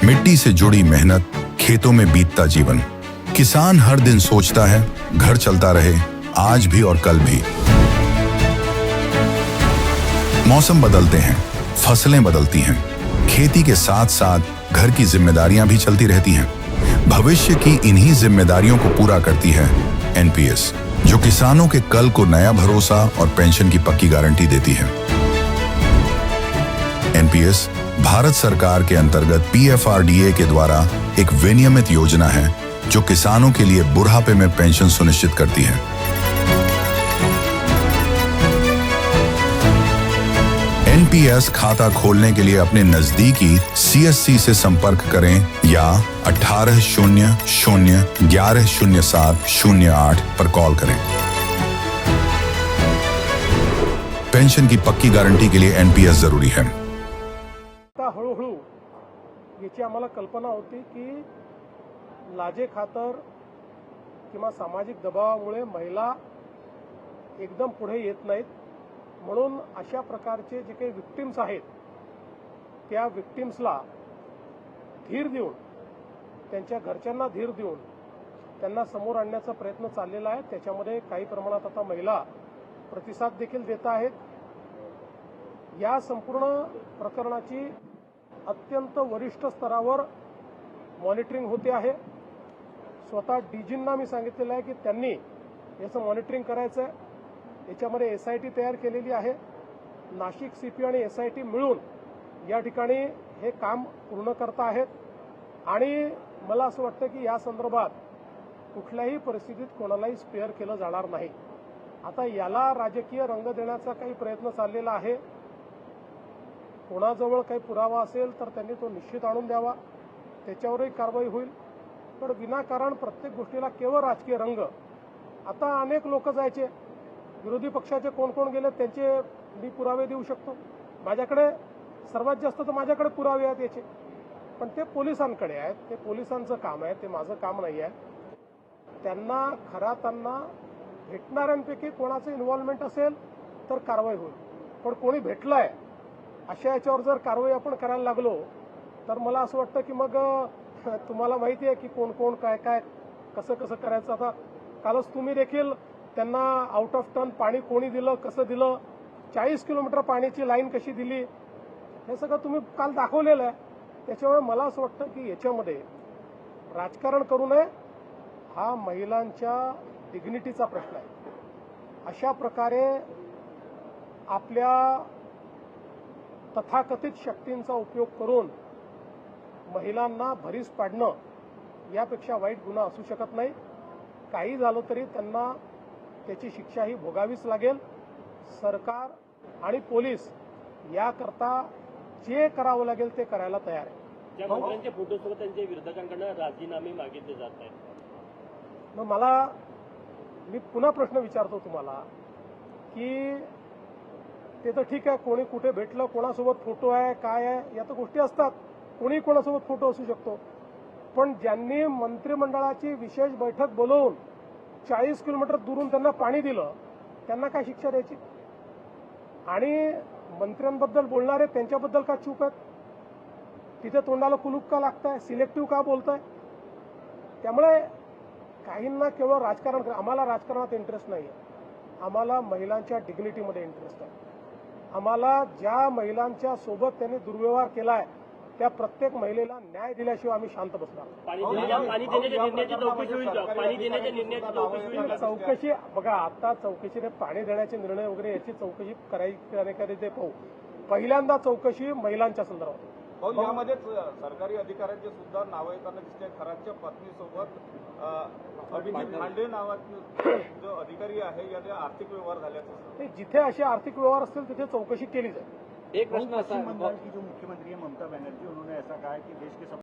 मिट्टी से जुड़ी मेहनत, खेतों में बीतता जीवन। किसान हर दिन सोचता है घर चलता रहे, आज भी और कल भी। मौसम बदलते हैं, फसलें बदलती हैं, खेती के साथ साथ घर की जिम्मेदारियां भी चलती रहती हैं। भविष्य की इन्हीं जिम्मेदारियों को पूरा करती है एनपीएस, जो किसानों के कल को नया भरोसा और पेंशन की पक्की गारंटी देती है। एनपीएस भारत सरकार के अंतर्गत पीएफआरडीए के द्वारा एक विनियमित योजना है जो किसानों के लिए बुढ़ापे में पेंशन सुनिश्चित करती है। एनपीएस खाता खोलने के लिए अपने नजदीकी सीएससी से संपर्क करें या 1800-1107-08 पर कॉल करें। पेंशन की पक्की गारंटी के लिए एनपीएस जरूरी है। हळूहळू याची आम्हाला कल्पना होती की लाजे खातर किंवा सामाजिक दबावामुळे महिला एकदम पुढे येत नाहीत, म्हणून अशा प्रकारचे जे काही विक्टिम्स आहेत त्या विक्टिम्सला धीर देऊन, त्यांच्या घरच्यांना धीर देऊन त्यांना समोर आणण्याचा प्रयत्न चाललेला आहे। त्याच्यामध्ये काही प्रमाणात आता महिला प्रतिसाद देखील देत आहेत। या संपूर्ण प्रकरणाची अत्यंत वरिष्ठ स्तरावर मॉनिटरिंग होते आहे। स्वतः डीजींना मी सांगितलेलं आहे की त्यांनी याचं मॉनिटरिंग करायचं आहे। याच्यामध्ये एसआयटी तयार केलेली आहे। नाशिक सीपी आणि एसआयटी मिळून या ठिकाणी हे काम पूर्ण करत आहेत आणि मला असं वाटतं की या संदर्भात कुठल्याही परिस्थितीत कोणालाही स्पेअर केलं जाणार नाही। आता याला राजकीय रंग देण्याचा काही प्रयत्न चाललेला आहे। कोणाजवळ काही पुरावा असेल तर त्यांनी तो निश्चित आणून द्यावा, त्याच्यावरही कारवाई होईल। पण विनाकारण प्रत्येक गोष्टीला केवळ राजकीय रंग। आता अनेक लोक जायचे, विरोधी पक्षाचे कोण कोण गेले त्यांचे मी पुरावे देऊ शकतो। माझ्याकडे सर्वात जास्त तर माझ्याकडे पुरावे आहेत याचे, पण ते पोलिसांकडे आहेत। ते पोलिसांचं काम आहे, ते माझं काम नाही आहे। त्यांना खरातांना भेटणाऱ्यांपैकी कोणाचं इन्व्हॉल्वमेंट असेल तर कारवाई होईल, पण कोणी भेटलंय अशा याच्यावर जर कारवाई आपण करायला लागलो तर मला असं वाटतं की मग तुम्हाला माहिती आहे की कोण कोण काय काय कसं कसं करायचं। आता कालच तुम्ही देखील त्यांना आउट ऑफ टर्न पाणी कोणी दिलं, कसं दिलं, 40 किलोमीटर पाण्याची लाईन कशी दिली, हे सगळं तुम्ही काल दाखवलेलं आहे। त्याच्यामुळे मला असं वाटतं की याच्यामध्ये राजकारण करू नये। हा महिलांच्या डिग्निटीचा प्रश्न आहे। अशा प्रकारे आपल्या तथाकथित शक्तींचा उपयोग करून महिलांना भरीस पाडणं यापेक्षा वाईट गुन्हा असू शकत नाही। काही झालं तरी त्यांना त्याची शिक्षाही भोगावीच लागेल। सरकार आणि पोलीस याकरता जे करावं लागेल ते करायला तयार आहे। ज्या मंत्र्यांच्या फोटोसोबत त्यांच्या विरोधकांकडून राजीनामे मागितले जात आहेत, मग मी पुन्हा प्रश्न विचारतो तुम्हाला की ते तर ठीक आहे, कोणी कुठे भेटलं, कोणासोबत फोटो आहे, काय आहे, या तर गोष्टी असतात। कोणी कोणासोबत फोटो असू शकतो, पण ज्यांनी मंत्रिमंडळाची विशेष बैठक बोलवून 40 किलोमीटर दुरून त्यांना पाणी दिलं त्यांना काय शिक्षा द्यायची? आणि मंत्र्यांबद्दल बोलणारे त्यांच्याबद्दल का चूप आहेत? तिथे तोंडाला कुलूप का लागतंय? सिलेक्टिव्ह का बोलताय? त्यामुळे काहींना केवळ राजकारण, आम्हाला राजकारणात इंटरेस्ट नाही आहे। आम्हाला महिलांच्या डिग्निटीमध्ये इंटरेस्ट आहे। आम्हाला ज्या महिलांच्या सोबत त्यांनी दुर्व्यवहार केलाय त्या प्रत्येक महिलेला न्याय दिल्याशिवाय आम्ही शांत बसणार। चौकशी बघा, आता चौकशीने पाणी देण्याचे निर्णय वगैरे याची चौकशी करायची ते पाहू। पहिल्यांदा चौकशी महिलांच्या संदर्भात। यामध्ये सरकारी अधिकाऱ्यांचे सुद्धा नाव येताना दिसते। खरातच्या पत्नीसोबत अभिजित भांडे नावाचे जो अधिकारी आहे याचे आर्थिक व्यवहार झाल्याचं, जिथे असे आर्थिक व्यवहार असतील तिथे चौकशी केली जाईल। एक प्रश्न ऐसा, जो मुख्यमंत्री है ममता बनर्जी, उन्होंने ऐसा कहा है कि देश के